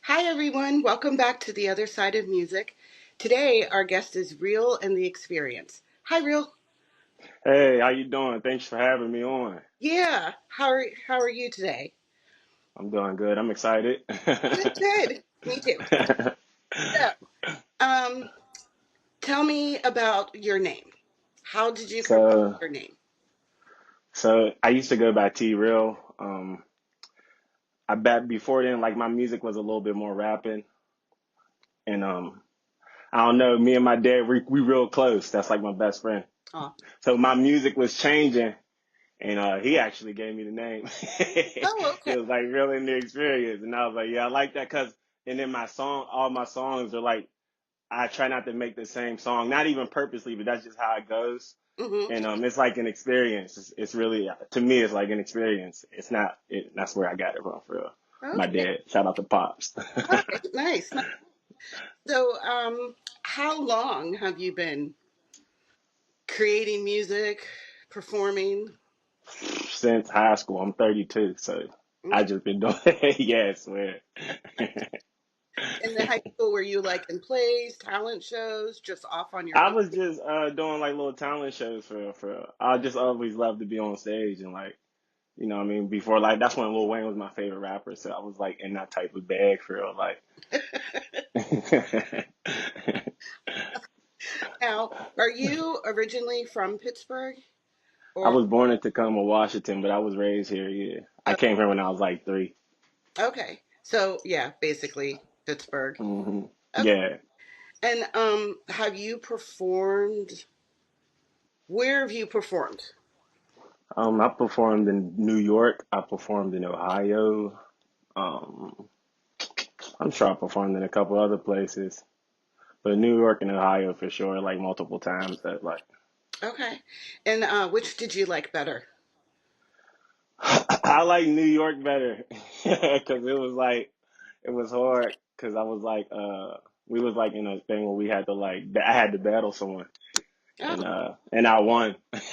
Hi, everyone. Welcome back to The Other Side of Music. Today, our guest is Real and the Experience. Hi, Real. Hey, how you doing? Thanks for having me on. Yeah. How are you today? I'm doing good. I'm excited. Good, good. Me too. So, um, tell me about your name. How did you come up So, with your name? so I used to go by T Real. I bet before then, like my music was a little bit more rapping, and I don't know. Me and my dad, we real close. That's like my best friend. Oh, So my music was changing, and he actually gave me the name. oh, It okay. was like real in the experience, and I was like, yeah, I like that because. And then all my songs are like I try not to make the same song, not even purposely, but that's just how it goes. Mm-hmm. And it's like an experience. It's really to me, it's like an experience. It's not. That's where I got it from for real. My Okay. dad. Shout out to pops. All right. Nice. Nice. So, how long have you been creating music, performing? Since high school, I'm 32, so I Okay. just been doing it. Yeah, I swear. In the high school, were you like in plays, talent shows, just off on your I own? was just doing like little talent shows for. I just always loved to be on stage and like what I mean before like that's when Lil Wayne was my favorite rapper, so I was like in that type of bag for real like. Now, are you originally from Pittsburgh? I Or was born in Tacoma, Washington, but I was raised here. Yeah, I oh, came here when I was like 3. okay, so yeah, basically Pittsburgh. Okay, Yeah. and have you performed? Where have you performed? I performed in New York. I performed in Ohio. Um, I'm sure I performed in a couple other places, but New York and Ohio for sure, like multiple times. That like, Okay, and which did you like better? I like New York better because it was hard because I was like, we was like in a thing where we had to like, I had to battle someone. Oh, And I won, nice,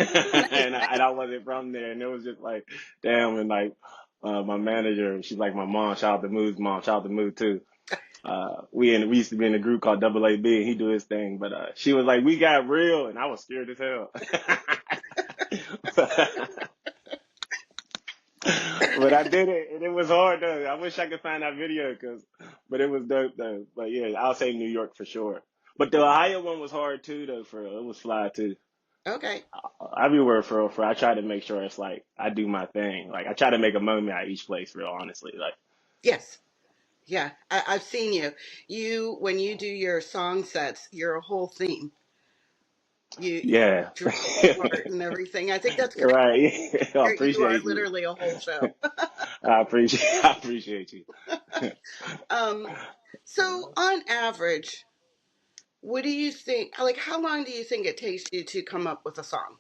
and I wasn't from there, and it was just like, damn, and like, my manager, she's like my mom, shout out to Moo's mom, shout out to Moo too. We used to be in a group called Double AB, and he do his thing, but she was like, we got real, and I was scared as hell. But I did it, and it was hard though. I wish I could find that video, but it was dope though. But yeah, I'll say New York for sure. But the Ohio one was hard too though. For real. It was fly too. okay, Everywhere for real. I try to make sure it's like I do my thing. Like I try to make a moment at each place. Real honestly, like yes, yeah, I've seen you. You when you do your song sets, you're a whole theme. You yeah, dress smart and everything. I think that's great. right. I You are appreciate you. literally a whole show. I appreciate you. Um, so on average, what do you think? Like, how long do you think it takes you to come up with a song?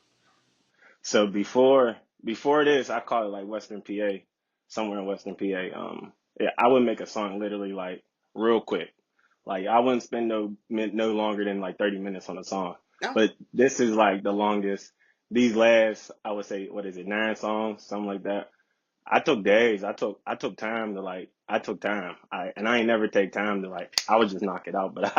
So before this, I call it like Western PA, somewhere in Western PA. Yeah, I would make a song literally like real quick. Like I wouldn't spend no longer than like 30 minutes on a song. Oh, But this is like the longest. These last, I would say, what is it, 9 songs, something like that. I took days. I took time to like. I took time. I ain't never take time to like. I would just knock it out, but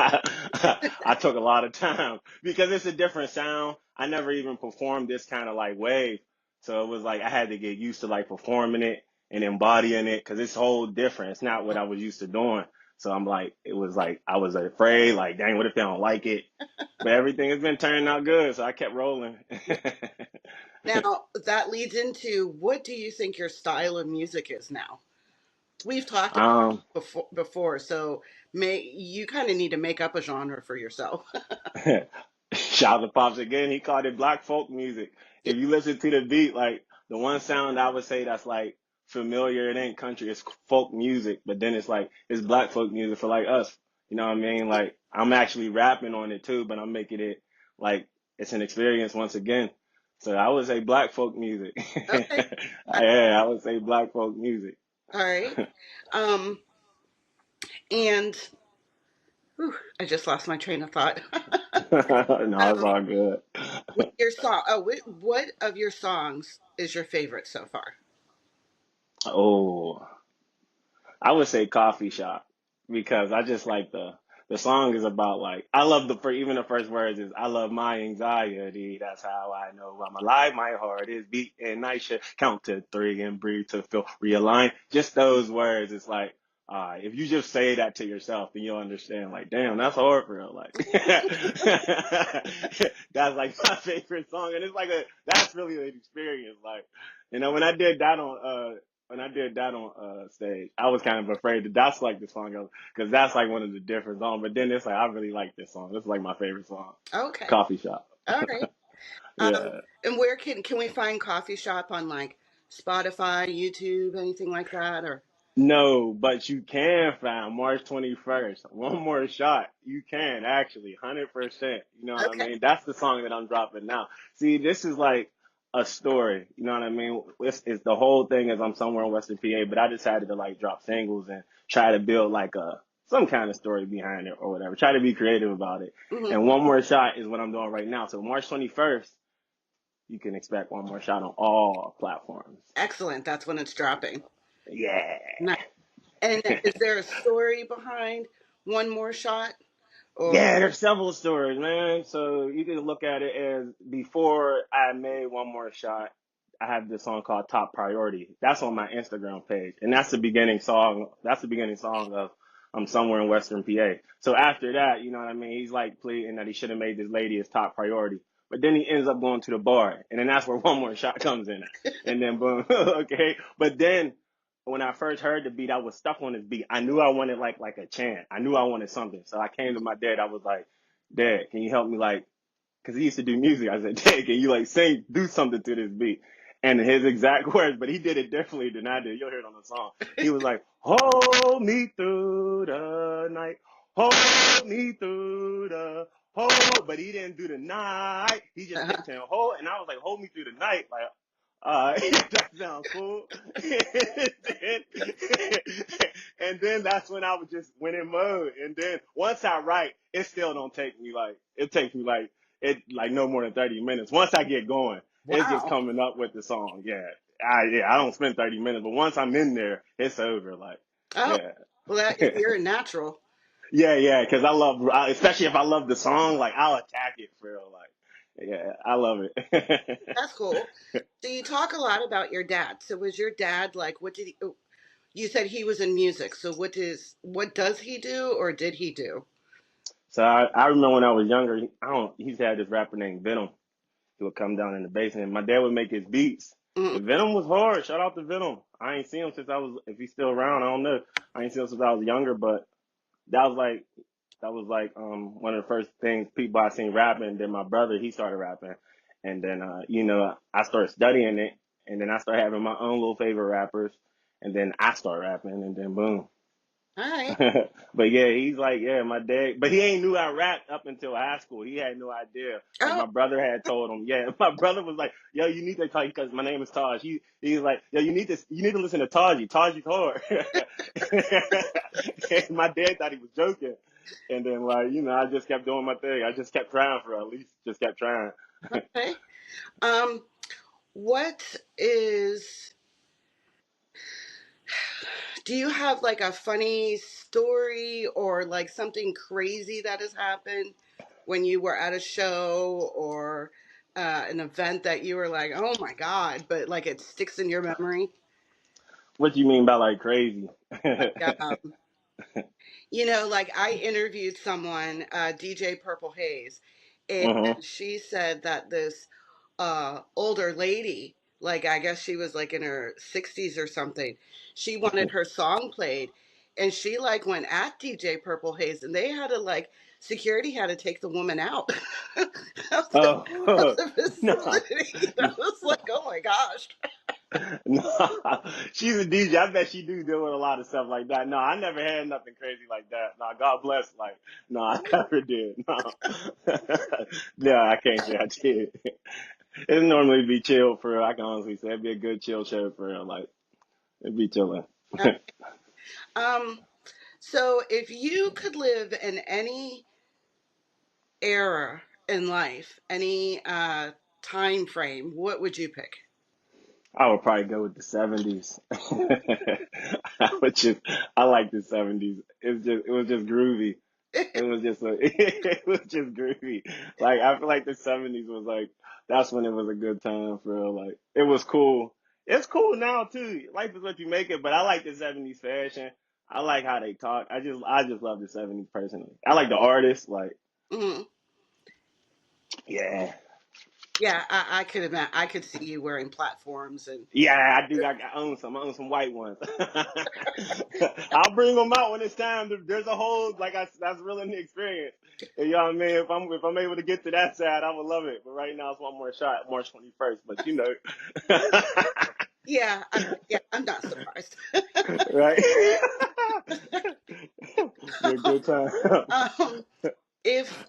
I took a lot of time because it's a different sound. I never even performed this kind of like wave, so it was like I had to get used to like performing it and embodying it because it's whole different. It's not what I was used to doing. So I'm like, it was like I was afraid, like, dang, what if they don't like it? But everything has been turning out good, so I kept rolling. now that leads into what do you think your style of music is now? We've talked about um, before, so you kind of need to make up a genre for yourself. Shout out to Pops again. He called it black folk music. Yeah. If you listen to the beat, like the one sound I would say that's like familiar, it ain't country, it's folk music, but then it's like it's black folk music for like us. You know what I mean? Like I'm actually rapping on it too, but I'm making it like it's an experience once again. So I would say black folk music. Okay. Yeah, I would say black folk music. All right. Um, and whew, I just lost my train of thought. No, it's um, all good. with your song, what of your songs is your favorite so far? Oh. I would say coffee shop because I just like the song is about like I love the even the first words is I love my anxiety. That's how I know I'm alive. My heart is beating. I should count to three and breathe to feel realigned. Just those words. It's like if you just say that to yourself, then you'll understand. Like, damn, that's hard for real. Like, that's like my favorite song, and it's like that's really an experience. Like, when I did that on stage, I was kind of afraid that that's like the song because that's like one of the different songs. But then it's like I really like this song. This is like my favorite song. Okay. Coffee shop. All right. Yeah. And where can we find Coffee Shop on like Spotify, YouTube, anything like that? Or No, but you can find March 21st. One more shot. You can actually, 100%. You know what I okay. mean? That's the song that I'm dropping now. See, this is like a story. You know what I mean? It's the whole thing is I'm somewhere in Western PA, but I decided to like drop singles and try to build like some kind of story behind it or whatever. Try to be creative about it. Hmm. And one more shot is what I'm doing right now. So March 21st, you can expect one more shot on all platforms. Excellent. That's when it's dropping. Yeah. Nice. And is there a story behind One More Shot? Or Yeah, there's several stories, man. So you can look at it as before I made one more shot, I have this song called Top Priority. That's on my Instagram page. And that's the beginning song. That's the beginning song of I'm somewhere in Western PA. So after that, you know what I mean? He's like pleading that he should have made this lady his top priority. But then he ends up going to the bar. And then that's where one more shot comes in. And then boom. Okay. But then when I first heard the beat, I was stuck on this beat. I knew I wanted like a chant. I knew I wanted something. So I came to my dad. I was like, Dad, can you help me like, cause he used to do music. I said, Dad, can you like sing, do something to this beat? And his exact words, but he did it differently than I did. You'll hear it on the song. He was like, hold me through the night. Hold me through the hold, but he didn't do the night. He just kept saying hold, and I was like, hold me through the night. Like, that sounds cool. And then that's when I would just went in mode. And then once I write, it still don't take me like, it takes me like no more than 30 minutes. Once I get going, it's just wow. coming up with the song. Yeah. I don't spend 30 minutes, but once I'm in there, it's over. Like, Oh, yeah. well, that you're a natural. Yeah, because especially if I love the song, like I'll attack it for real. Like, yeah, I love it. That's cool. So you talk a lot about your dad. So was your dad like? What did he? Oh, you said he was in music. So what does he do or did he do? So I remember when I was younger, he's had this rapper named Venom. He would come down in the basement. My dad would make his beats. Mm. And Venom was hard. Shout out to Venom. I ain't seen him since if he's still around, I don't know. I ain't seen him since I was younger, but that was like, one of the first things people I seen rapping. And then my brother, he started rapping. And then, I started studying it. And then I started having my own little favorite rappers. And then I started rapping and then boom. All right. But yeah, he's like, yeah, my dad, but he ain't knew I rapped up until high school. He had no idea. Like Oh, my brother had told him, yeah, my brother was like, yo, you need to talk because my name is Taj. He's like, yo, you need to listen to Taji. Taji's hard. And my dad thought he was joking. And then like, I just kept doing my thing. I just kept trying for at least just kept trying. okay. Um, what is? Do you have like a funny story or like something crazy that has happened when you were at a show or an event that you were like, oh my God, but like it sticks in your memory? What do you mean by like crazy? Like, like I interviewed someone, DJ Purple Haze, and Hmm. she said that this older lady, like I guess she was like in her 60s or something, she wanted her song played, and she like went at DJ Purple Haze, and they had to like security had to take the woman out of the, of Oh, the no. facility. I was like, oh my gosh. No, she's a DJ. I bet she do deal with a lot of stuff like that. No, I never had nothing crazy like that. No, God bless. Like, no, I never did. No, no, I can't say I did. It normally be chill for real. I can honestly say it'd be a good chill show for real. Like, it'd be chilling. Um, so if you could live in any era in life, any time frame, what would you pick? I would probably go with the 70s. Which is, I like the 70s. It was just groovy. It was just it was just groovy. Like I feel like the 70s was like that's when it was a good time for real. Like it was cool. It's cool now too. Life is what you make it. But I like the 70s fashion. I like how they talk. I just love the 70s personally. I like the artists. Like Mhm. yeah, Yeah, I could imagine. I could see you wearing platforms and yeah. I do. I own some. I own some white ones. I'll bring them out when it's time. There's a whole like that's really the experience. And you know what I mean? If I'm able to get to that side, I would love it. But right now it's one more shot, March 21st. But you know, yeah, yeah, I'm not surprised. right? Be a good time. um, if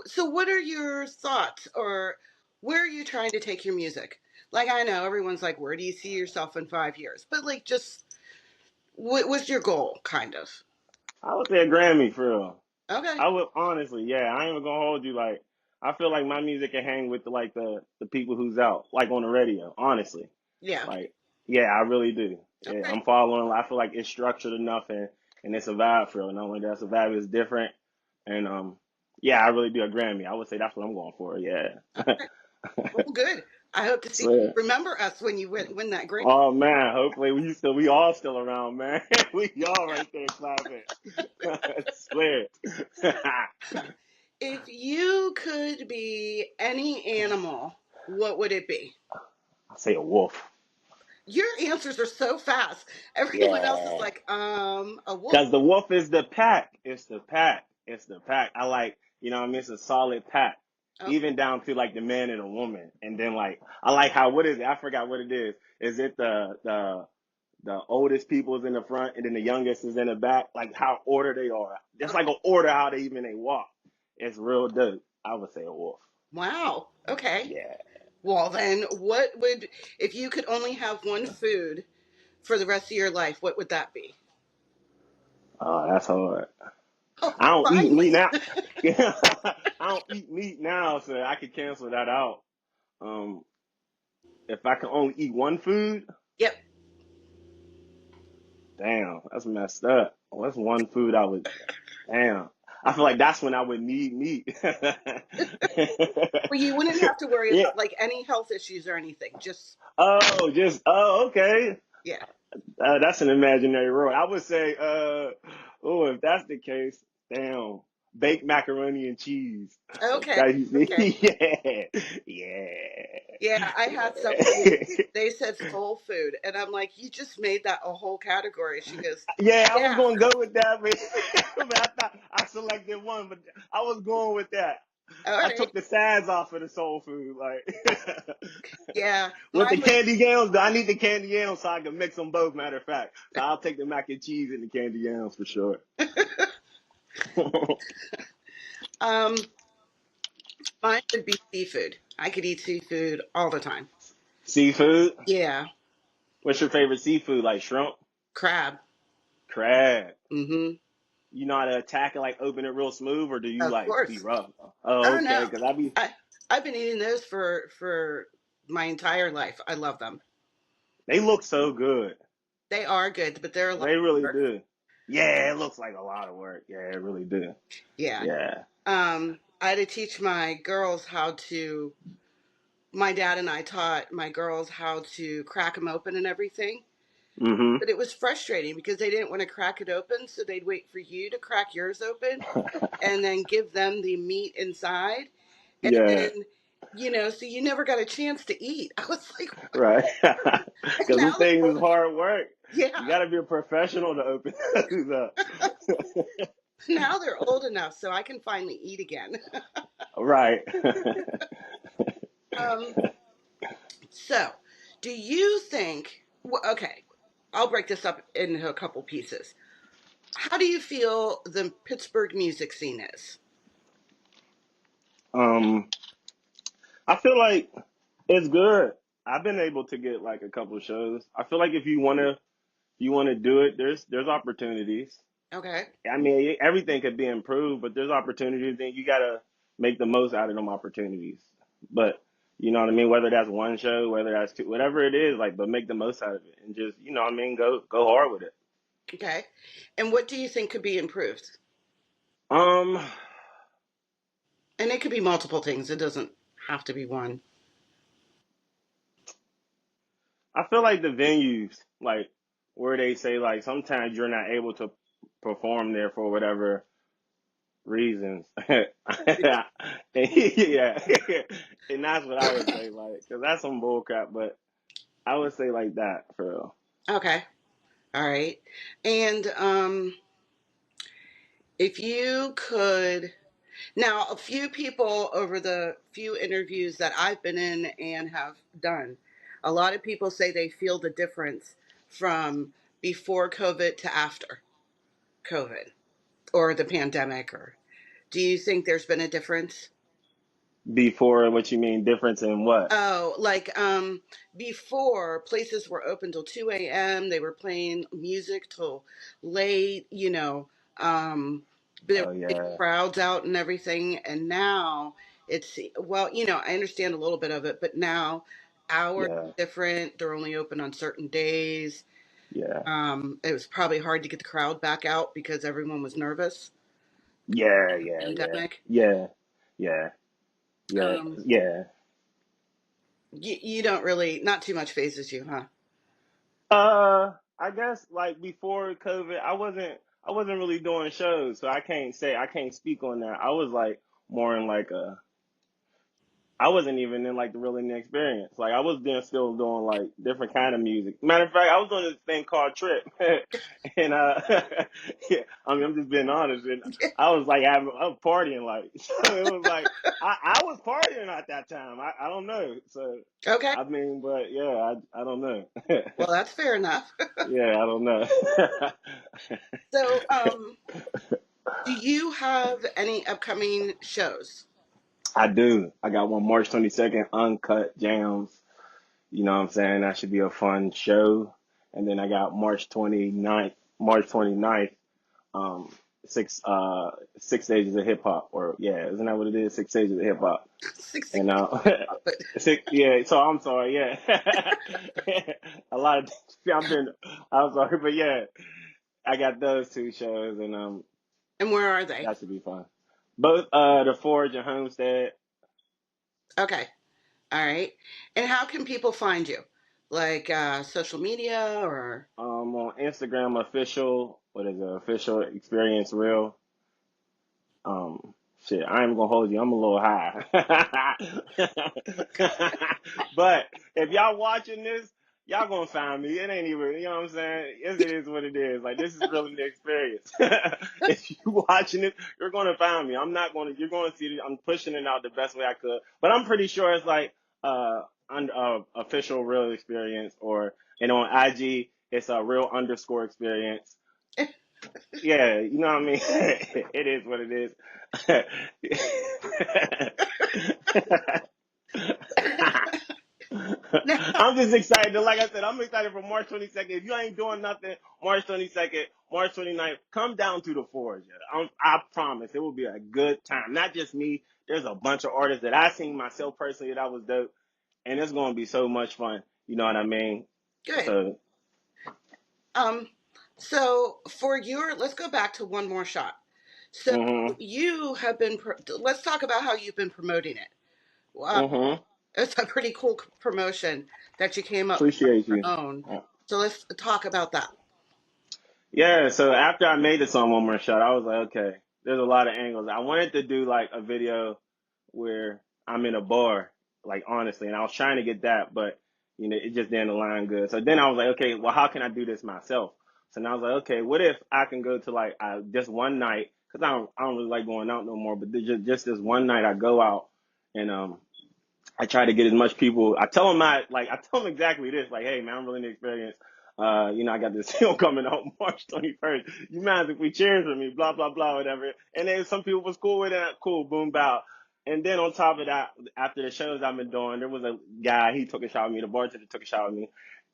so, what are your thoughts, or where are you trying to take your music? Like, I know everyone's like, where do you see yourself in 5 years? But like, just what was your goal, kind of? I would say a Grammy for real. Okay, I would honestly, yeah. I ain't even gonna hold you. Like, I feel like my music can hang with the people who's out, like on the radio. Honestly, yeah, like, yeah, I really do. Yeah, okay, I'm following. I feel like it's structured enough and it's a vibe for real. Not only that's a vibe, it's different. And yeah, I really do a Grammy. I would say that's what I'm going for. Yeah. okay. Well, good. I hope to see. Swear. Remember us when you win that Grammy. Oh man, hopefully we all still around, man. We all right there clapping. Swear. If you could be any animal, what would it be? I say a wolf. Your answers are so fast. Everyone else is Yeah. like, a wolf. Because the wolf is the pack. It's the pack. It's the pack. I like, you know what I mean? It's a solid pack. Okay. Even down to like the man and a woman. And then like I like how what is it? I forgot what it is. Is it the oldest people is in the front and then the youngest is in the back? Like how order they are. Just like an order how they walk. It's real dope. I would say a wolf. Wow. Okay. Yeah. Well, then, what would, if you could only have one food for the rest of your life, what would that be? Oh, that's hard. Oh, I don't eat meat finally. now. Yeah. I don't eat meat now, so I could cancel that out. Um, if I can only eat one food, Yep. damn, that's messed up. What's one food I would, damn. I feel like that's when I would need meat. Well, you wouldn't have to worry Yeah. about like any health issues or anything. Just, Okay. yeah. That's an imaginary world. I would say, oh, if that's the case, damn, baked macaroni and cheese. If Okay. that, Okay. yeah, Yeah, I had somebody, yeah. they said soul food, and I'm like, you just made that a whole category. She goes, Yeah, I was yeah. gonna go with that, but, but I thought I selected one, but I was going with that. All I right. took the sides off of the soul food, like Yeah, with the mine was, candy yams. I need the candy yams so I can mix them both. Matter of fact, so I'll take the mac and cheese and the candy yams for sure. um, mine would be seafood. I could eat seafood all the time. Seafood. Yeah, What's your favorite seafood? Like shrimp, crab. crab. Mm-hmm. You know how to attack it, like open it real smooth, or do you Of like be course. rough? Oh, Oh okay. no, Because I be I've been eating those for my entire life. I love them. they look so good. They are good, but they're a lot They of really work. do. Yeah, it looks like a lot of work. Yeah, it really do. Yeah. Yeah. I had to teach my girls how to. My dad and I taught my girls how to crack them open and everything. Mm-hmm. But it was frustrating because they didn't want to crack it open, so they'd wait for you to crack yours open and then give them the meat inside. And Yeah. then, so you never got a chance to eat. I was like, what? Right. And Because now them they're things old. is hard work. You Yeah. got to be a professional to open those up. Now they're old enough so I can finally eat again. Right. Um, so, do you think, well, okay, I'll break this up into a couple pieces. How do you feel the Pittsburgh music scene is? um, I feel like it's good. I've been able to get like a couple of shows. I feel like if you wanna do it, there's opportunities. Okay. I mean, everything could be improved, but there's opportunities, and you gotta make the most out of them opportunities. But you know what I mean? Whether that's one show, whether that's two, whatever it is, like, but make the most out of it, and just you know what I mean, go hard with it. Okay. And what do you think could be improved? Um, And it could be multiple things. It doesn't have to be one. I feel like the venues, like where they say like sometimes you're not able to perform there for whatever reasons. Yeah, and that's what I would say, like, because that's some bull crap. But I would say like that for real. Okay. All right. And if you could now, a few people over the few interviews that I've been in and have done, a lot of people say they feel the difference from before COVID to after COVID or the pandemic. Or do you think there's been a difference? Before, what you mean difference in what? Oh, like before places were open till 2 a.m. They were playing music till late, there Oh were big yeah, crowds out and everything. And now it's, well, I understand a little bit of it, but now hours yeah, are different. They're only open on certain days. yeah, It was probably hard to get the crowd back out because everyone was nervous. yeah, yeah, yeah, Pandemic. yeah, yeah, yeah, Um, yeah. you don't really, not too much phases you, huh? I guess like before COVID, I wasn't really doing shows, so I can't speak on that. I was like more in like a I wasn't even in like the Real The Experience. Like I was then still doing like different kind of music. Matter of fact, I was doing this thing called Trip, and yeah, I mean I'm just being honest. And I was like I was partying like so it was like I was partying at that time. I don't know. So Okay. I mean, but yeah, I don't know. Well, that's fair enough. Yeah, I don't know. So, do you have any upcoming shows? I do. I got one March 22nd, Uncut Jams. You know what I'm saying? That should be a fun show. And then I got March 29th, um, six stages of hip hop, or yeah, isn't that what it is? Six stages of hip hop. 60, And but six, yeah. So I'm sorry, yeah. A lot of I've been, I'm sorry, but yeah, I got those two shows, and and where are they? that should be fun. Both the Forge and Homestead. Okay. All right. And how can people find you? Like social media or On Instagram, official, what is it? Official Experience Real. Um, shit, I ain't gonna hold you. I'm a little high. But if y'all watching this, y'all gonna find me. It ain't even, you know what I'm saying? It is what it is. Like, this is really the experience. If you watching it, you're gonna find me. You're gonna see it. I'm pushing it out the best way I could. But I'm pretty sure it's like, official real experience, and on IG, it's a real underscore experience. Yeah, you know what I mean? It is what it is. no? I'm just excited. Like I said, I'm excited for March 22nd. If you ain't doing nothing, March 22nd, March 29th, come down to the Forge. I promise it will be a good time. Not just me. There's a bunch of artists that I seen myself personally that was dope, and it's going to be so much fun. You know what I mean? Good. So, Um, so for your, let's go back to one more shot. So hmm you have been. Let's talk about how you've been promoting it. Wow, hmm it's a pretty cool promotion that you came up with Appreciate your you. own. So let's talk about that. Yeah, so after I made the song One More Shot, I was like, okay, there's a lot of angles. I wanted to do like a video where I'm in a bar, like honestly, and I was trying to get that, but it just didn't align good. So then I was like, okay, well, how can I do this myself? So now I was like, okay, what if I can go to like just one night? Because I don't really like going out no more, but just this one night I go out and I try to get as much people. I tell them exactly this, like, hey man, I'm really inexperienced. I got this film coming out March 21st. You mind if we cheers for me? Blah blah blah, whatever. And then some people was cool with it. Cool, boom, bow. And then on top of that, after the shows I've been doing, there was a guy. He took a shot with me. The bartender took a shot with me.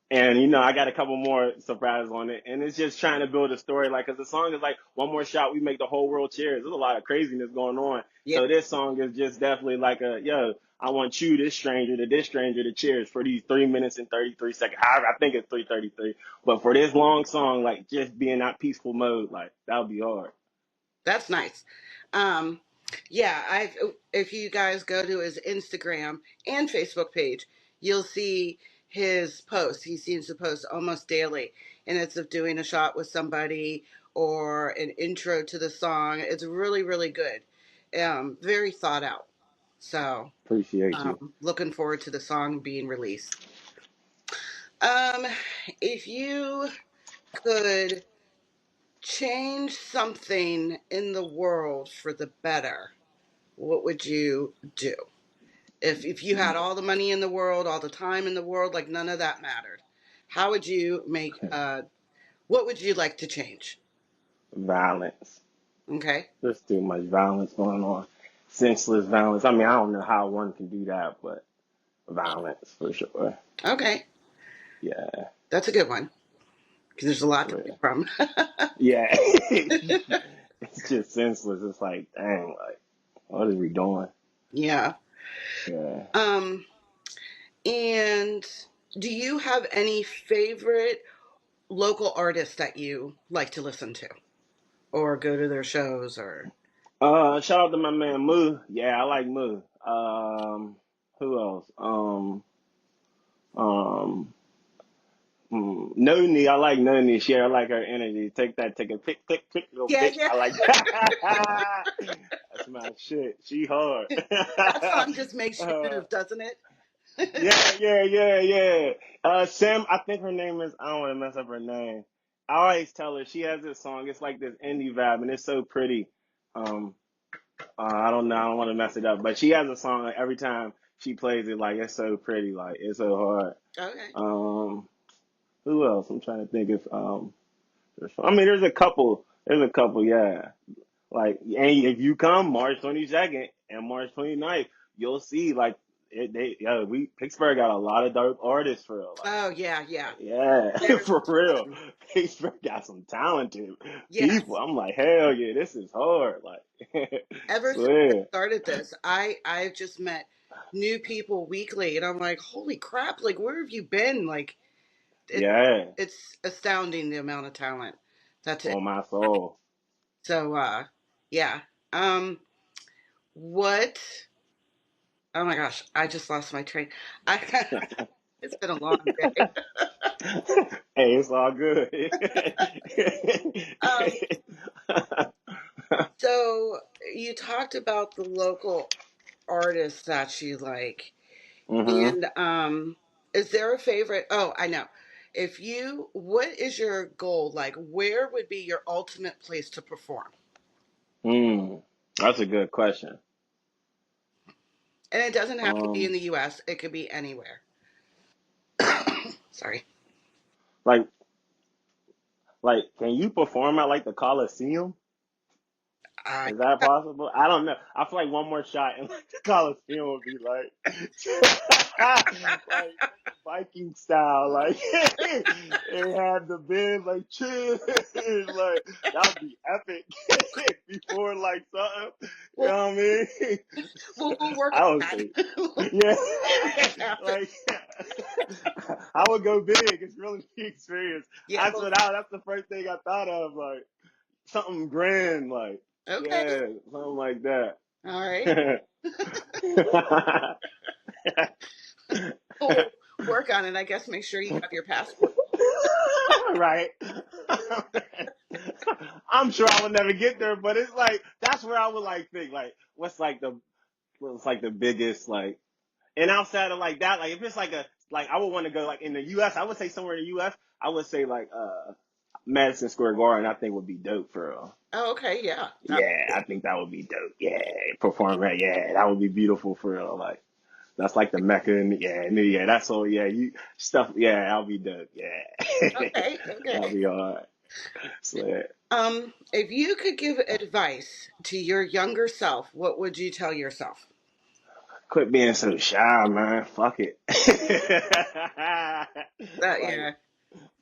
And I got a couple more surprises on it, and it's just trying to build a story, like, cause the song is like one more shot, we make the whole world cheers. There's a lot of craziness going on, Yeah, So this song is just definitely like a yo. I want you, this stranger, to cheers for these 3 minutes and 33 seconds. However, I think it's 3:33. But for this long song, like just be in that peaceful mode, like that would be hard. that's nice. Um, yeah, I if you guys go to his Instagram and Facebook page, you'll see his posts. He seems to post almost daily, and it's of doing a shot with somebody or an intro to the song. It's really, really good. Very thought out. So, Appreciate you. looking forward to the song being released. Um, if you could change something in the world for the better, what would you do? If you had all the money in the world, all the time in the world, like none of that mattered, how would you make what would you like to change? Violence. Okay. There's too much violence going on. Senseless violence. I mean, I don't know how one can do that, but violence for sure. Okay. Yeah, That's a good one because there's a lot to for pick real. from. Yeah. It's just senseless. It's like, dang, like, what are we doing? Yeah. Yeah. Um and do you have any favorite local artists that you like to listen to or go to their shows or Shout out to my man Moo. Yeah, I like Moo. Who else? Um, Noni. I like Noni. She, I like her energy. Take a pick, pick, pick, little yeah, bitch. yeah. I like that. That's my shit. She hard. That song just makes you uh, move, doesn't it? yeah. Sam, I think her name is, I don't want to mess up her name. I always tell her she has this song. It's like this indie vibe and it's so pretty. Um, I don't know. I don't want to mess it up, but she has a song like every time she plays it, like it's so pretty, like it's so hard. Okay. Um, who else? I'm trying to think if I mean, there's a couple. There's a couple, yeah. Like, and if you come March 22nd and March 29th, you'll see like we Pittsburgh got a lot of dope artists for real. Like, Oh yeah, yeah. yeah, There's for real. a ton. Pittsburgh got some talented people. Yes. I'm like, hell yeah, this is hard. Like, Ever since I swear. started this, I've just met new people weekly, and I'm like, holy crap! Like, where have you been? Like, it Yeah, it's astounding the amount of talent that's it. on my soul. So, yeah. Um, what? Oh my gosh, I just lost my train. I it's been a long day. Hey, it's all good. Um, so you talked about the local artists that you like. hmm And is there a favorite? Oh, I know. If you, what is your goal? Like, where would be your ultimate place to perform? Mm, that's a good question. And it doesn't have to be in Um, the U.S. It could be anywhere. Sorry. like, can you perform at like the Coliseum? Uh, Is that possible? I don't know. I feel like one more shot and like the Coliseum would be like, like Viking style, like it had the band like cheers, like that would be epic before like something. You we'll, know what I mean? we'll work I on would that. say, We'll yeah, make it happen. like I would go big. It's really the experience. Yeah. That's Well, that's the first thing I thought of, like something grand, like okay. yeah, something like that. All right. Right. We'll work on it. I guess make sure you have your passport. I'm sure I would never get there, but it's like that's where I would like think like what's like the biggest like and outside of like that, like if it's like a like I would want to go like in the US, I would say somewhere in the US, I would say like Madison Square Garden I think would be dope for real. Oh, okay. Yeah. Yeah, I think that would be dope. Yeah, perform right. Yeah, that would be beautiful for real. Like that's like the Mecca and yeah, that's all. Yeah, you stuff. Yeah, I'll be dope. Yeah, Okay. that'll Okay. be alright. So, If you could give advice to your younger self, what would you tell yourself? quit being so shy, man. Fuck it. That Like yeah.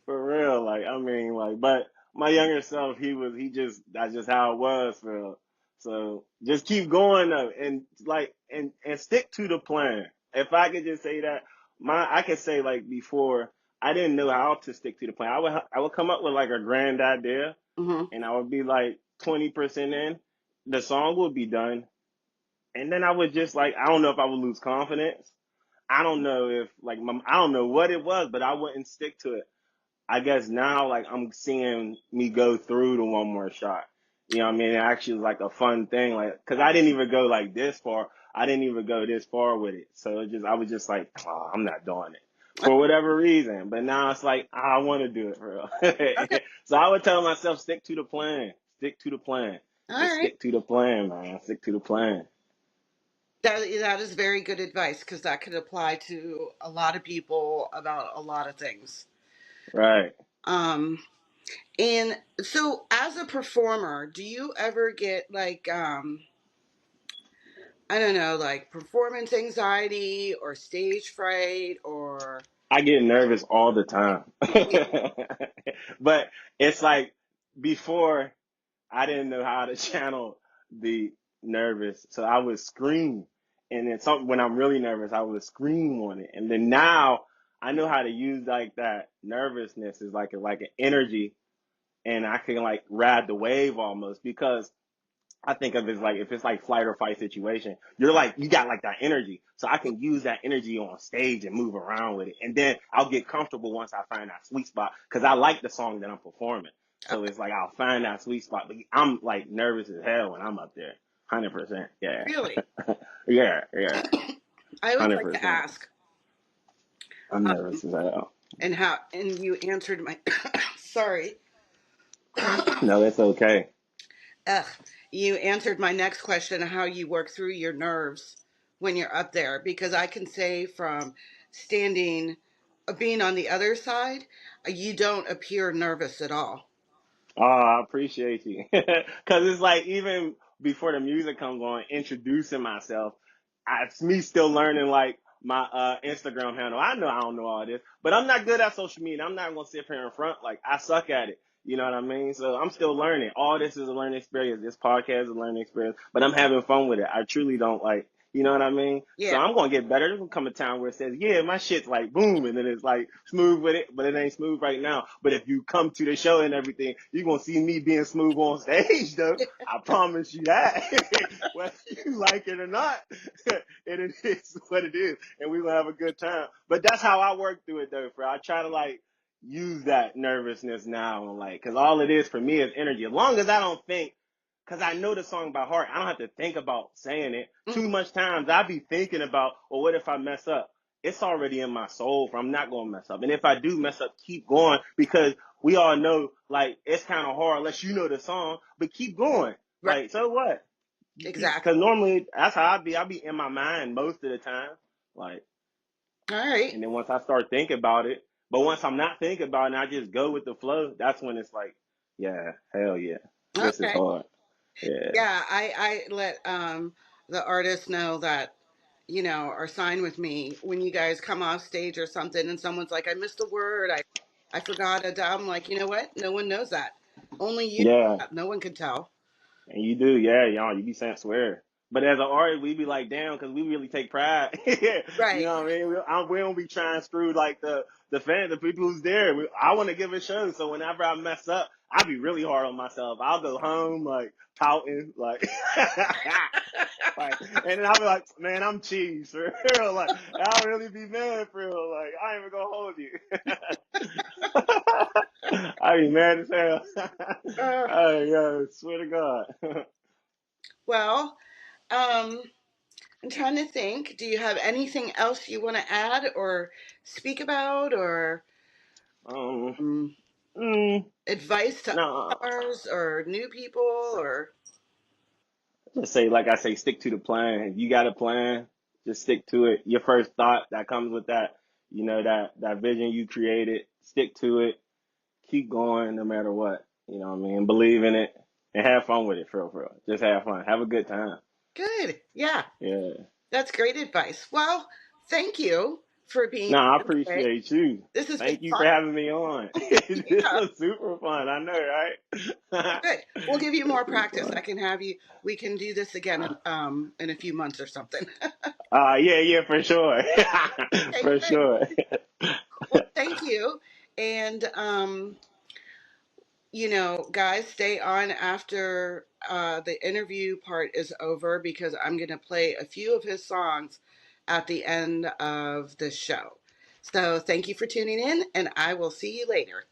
for real. Like I mean, like, but my younger self, he just that's just how it was for real. So just keep going though, and like and stick to the plan. If I could just say that, I could say like before, I didn't know how to stick to the plan. I would come up with like a grand idea, Hmm. and I would be like 20% in, the song would be done, and then I would just like I don't know if I would lose confidence. I don't know if like I don't know what it was, but I wouldn't stick to it. I guess now like I'm seeing me go through the one more shot. You know what I mean? It actually was like a fun thing, like because I didn't even go like this far. I didn't even go this far with it. So I was just like, oh, I'm not doing it for whatever reason. But now it's like I want to do it for Okay. real. So I would tell myself, stick to the plan. Stick to the plan. All Just right. stick to the plan, man. Stick to the plan. That is very good advice because that could apply to a lot of people about a lot of things. Right. Um, and so, as a performer, do you ever get like I don't know, like performance anxiety or stage fright or I get nervous all the time. yeah, But it's like before I didn't know how to channel the nervous. So I would scream. And then something when I'm really nervous, I would scream on it. And then now I know how to use like that nervousness is like an energy and I can like ride the wave almost because I think of it as like if it's like flight or fight situation, you're like you got like that energy. So I can use that energy on stage and move around with it. And then I'll get comfortable once I find that sweet spot because I like the song that I'm performing. So okay, it's like I'll find that sweet spot. But I'm like nervous as hell when I'm up there. 100%. Yeah. really. Yeah. Yeah. I always like to 100%. ask, I'm um, nervous as hell. and you answered my sorry. No, it's okay. Ugh, you answered my next question how you work through your nerves when you're up there because I can say from standing being on the other side you don't appear nervous at all. Oh, I appreciate you. Cause it's like even before the music comes on, introducing myself, it's me still learning like my Instagram handle. I know I don't know all this, but I'm not good at social media. I'm not gonna sit here in front like I suck at it. You know what I mean? So I'm still learning. All this is a learning experience. This podcast is a learning experience, but I'm having fun with it. I truly don't like, you know what I mean? So Yeah. I'm gonna get better. There's gonna come a time where it says, yeah, my shit's like boom, and then it's like smooth with it, but it ain't smooth right now. But if you come to the show and everything, you're gonna see me being smooth on stage though. I promise you that. Whether you like it or not, it is what it is. And we're gonna have a good time. But that's how I work through it though, bro. I try to like use that nervousness now and like cause all it is for me is energy. As long as I don't think because I know the song by heart. I don't have to think about saying it. Too Mhm. much times I be thinking about, well, what if I mess up? It's already in my soul for I'm not going to mess up. And if I do mess up, keep going because we all know like it's kind of hard unless you know the song, but keep going. Right. Like, so what? You keep, Exactly. cause normally that's how I be. I be in my mind most of the time. Like, All right. and then once I start thinking about it, but once I'm not thinking about it and I just go with the flow, that's when it's like, yeah, hell yeah. This is Okay. hard. Yeah. Yeah, I let the artists know that are signed with me when you guys come off stage or something and someone's like I missed a word, I forgot a I'm like, you know what? No one knows that. Only you. Yeah. No one can tell. And you do, yeah, y'all. You be saying swear. But as an artist, we be like, damn, because we really take pride. You Right. know what I mean? We don't be trying to screw like the fans, the people who's there. I want to give a show, so whenever I mess up, I be really hard on myself. I'll go home like pouting, like, like, and then I'll be like, man, I'm cheese for real. Like, I'll really be mad for real. Like, I ain't even gonna hold you. I be mad as hell. Uh, Oh, yo, swear to God. well, um, I'm trying to think. Do you have anything else you want to add or speak about or Um, um, mm, advice to no, stars or new people or just say like I say, stick to the plan. If you got a plan, just stick to it. Your first thought that comes with that, that vision you created, stick to it. Keep going no matter what. You know what I mean? Believe in it and have fun with it, for real. Just have fun. Have a good time. good? Yeah. Yeah. That's great advice. Well, thank you. for being No, I here today. appreciate you. This has been Thank you fun. for having me on. This Yeah. was super fun. I know, Well, right? good. We'll give you This more was practice. I fun. can have you. We can do this again in a few months or something. Yeah, yeah, for sure. Okay, For good. sure. Well, thank you. And guys, stay on after the interview part is over because I'm going to play a few of his songs at the end of the show. So thank you for tuning in, and I will see you later.